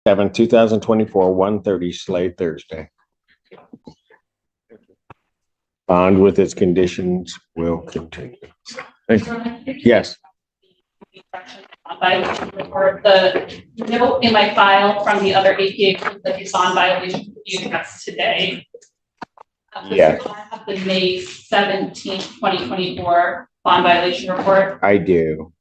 7, 2024, 1:30, Slade, Thursday. Bond with its conditions will continue. Yes. Report the note in my file from the other APA that you saw in violation you addressed today. Yes. I have the May 17th, 2024 bond violation report. I do.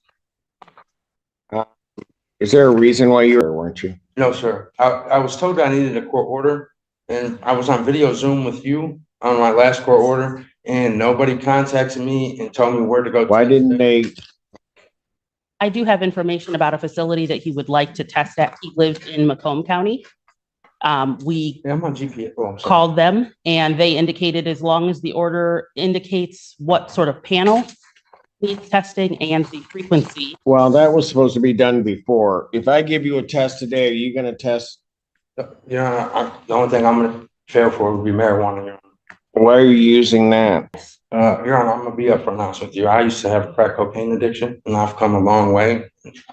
Is there a reason why you weren't you? No, sir. I was told I needed a court order, and I was on video Zoom with you on my last court order, and nobody contacted me and told me where to go. Why didn't they? I do have information about a facility that he would like to test at. He lived in Macomb County. We I'm on GPS. Oh, called them and they indicated as long as the order indicates what sort of panel needs testing and the frequency. Well, that was supposed to be done before. If I give you a test today, are you going to test? Yeah, the only thing I'm going to fail for would be marijuana. Your Honor. Why are you using that? Your Honor, I'm going to be upfront honest with you. I used to have a crack cocaine addiction, and I've come a long way.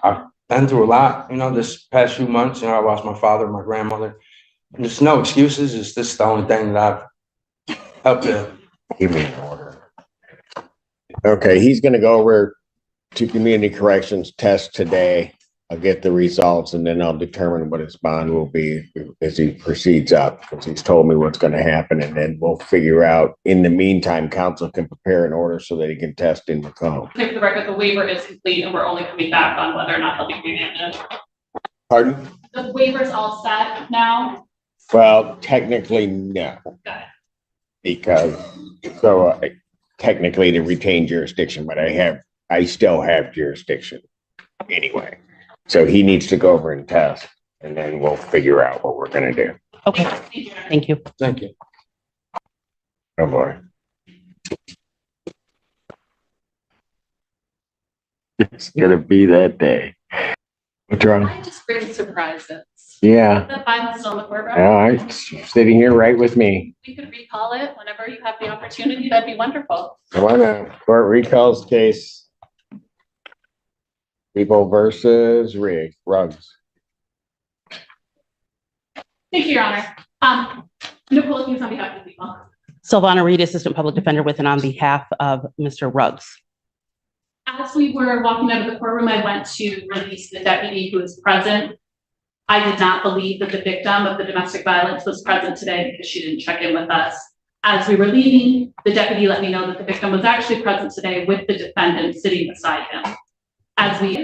I've been through a lot, this past few months. I lost my father, my grandmother. And there's no excuses. It's just the only thing that I've helped to. Give me an order. Okay, he's going to go over to community corrections test today. I'll get the results and then I'll determine what his bond will be as he proceeds up, because he's told me what's going to happen, and then we'll figure out. In the meantime, council can prepare an order so that he can test in Macomb. For the record, the waiver is complete and we're only coming back on whether or not he'll be remanded. Pardon? The waiver's all set now? Well, technically, no. Got it. Because, technically to retain jurisdiction, but I still have jurisdiction anyway. So he needs to go over and test, and then we'll figure out what we're gonna do. Okay, thank you. Thank you. Oh, boy. It's gonna be that day. What's wrong? I just bring surprises. Yeah, The file's still in the courtroom. I'm sitting here right with me. We could recall it whenever you have the opportunity. That'd be wonderful. What a court recalls case. People versus Ruggs. Thank you, Your Honor. Nicole, who's on behalf of the people. Sylvana Reed, Assistant Public Defender with and on behalf of Mr. Ruggs. As we were walking out of the courtroom, I went to release the deputy who was present. I did not believe that the victim of the domestic violence was present today because she didn't check in with us. As we were leaving, the deputy let me know that the victim was actually present today with the defendant sitting beside him.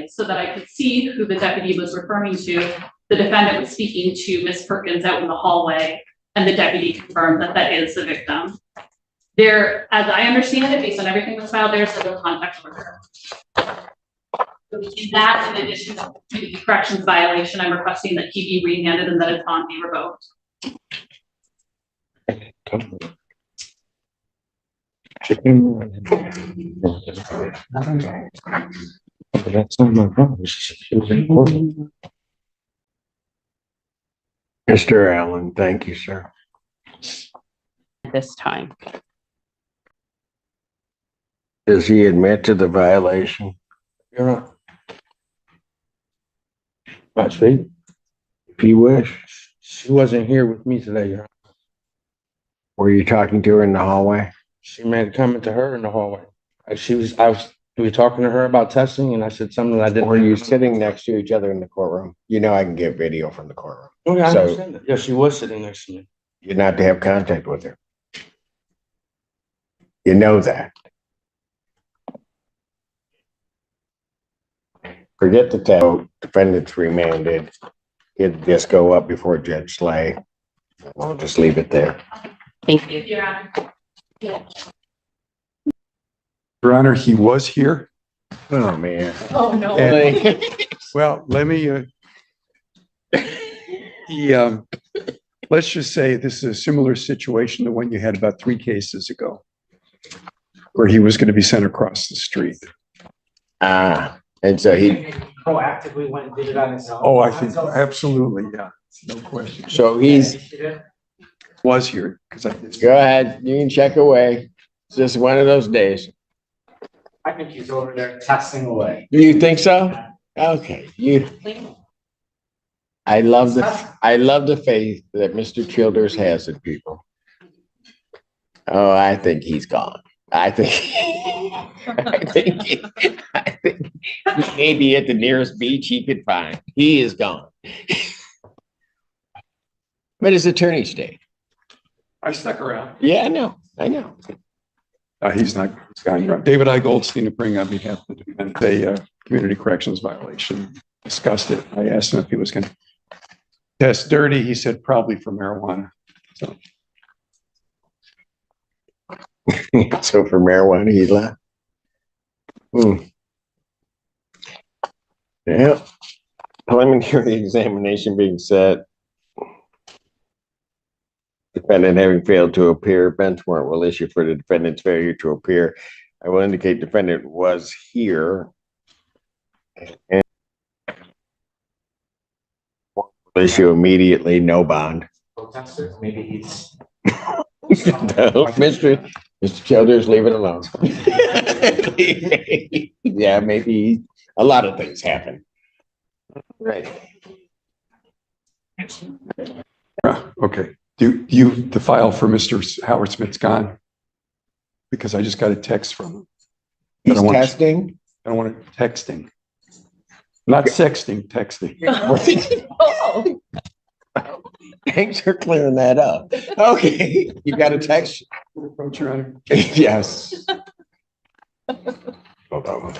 So that I could see who the deputy was referring to, the defendant was speaking to Ms. Perkins out in the hallway, and the deputy confirmed that that is the victim. There, as I understand it, based on everything that's filed, there's no contact order. So in that, in addition to the corrections violation, I'm requesting that he be remanded and that his bond be revoked. That's not my problem. Mr. Allen, thank you, sir. This time. Does he admit to the violation? You're on. That's sweet. If you wish. She wasn't here with me today, Your Honor. Were you talking to her in the hallway? She made a comment to her in the hallway. We were talking to her about testing, and I said something that I didn't. Were you sitting next to each other in the courtroom? I can get video from the courtroom. Oh, yeah, I So- understand that. Yeah, she was sitting next to me. You're not to have contact with her. You know that. Forget the test. Defendant's remanded. It'd just go up before Judge Slay. I'll just leave it there. Thank you. Your Honor. Yeah. Your Honor, he was here. Oh, man. Oh, no. And- Well, let me, let's just say this is a similar situation to one you had about 3 cases ago, where he was going to be sent across the street. And so he, Proactively went and did it on his own. Oh, I think absolutely, yeah, no question. so he's, Was here because I did. go ahead, you can check away. It's just one of those days. I think he's over there testing away. Do you think so? Okay, I love the faith that Mr. Childers has in people. Oh, I think he's gone. I think maybe at the nearest beach he could find. He is gone. But his attorney stayed. I stuck around. Yeah, I know. He's not, he's gone. David I. Goldstein to bring on behalf of the defendant, a community corrections violation. Discussed it. I asked him if he was going to test dirty. He said probably for marijuana. So. So for marijuana, he left. Yeah. Preliminary examination being set. Defendant having failed to appear, bench warrant will issue for the defendant's failure to appear. I will indicate defendant was here. And will issue immediately, no bond. Protester, maybe he's. No, Mr. Childers, leave it alone. Yeah, maybe a lot of things happen. Right. Okay. The file for Mr. Howard Smith's gone? Because I just got a text from him. He's testing. I don't want it texting. Not sexting, texting. Thanks for clearing that up. Okay, you got a text? Approach your honor. Yes. Hold on.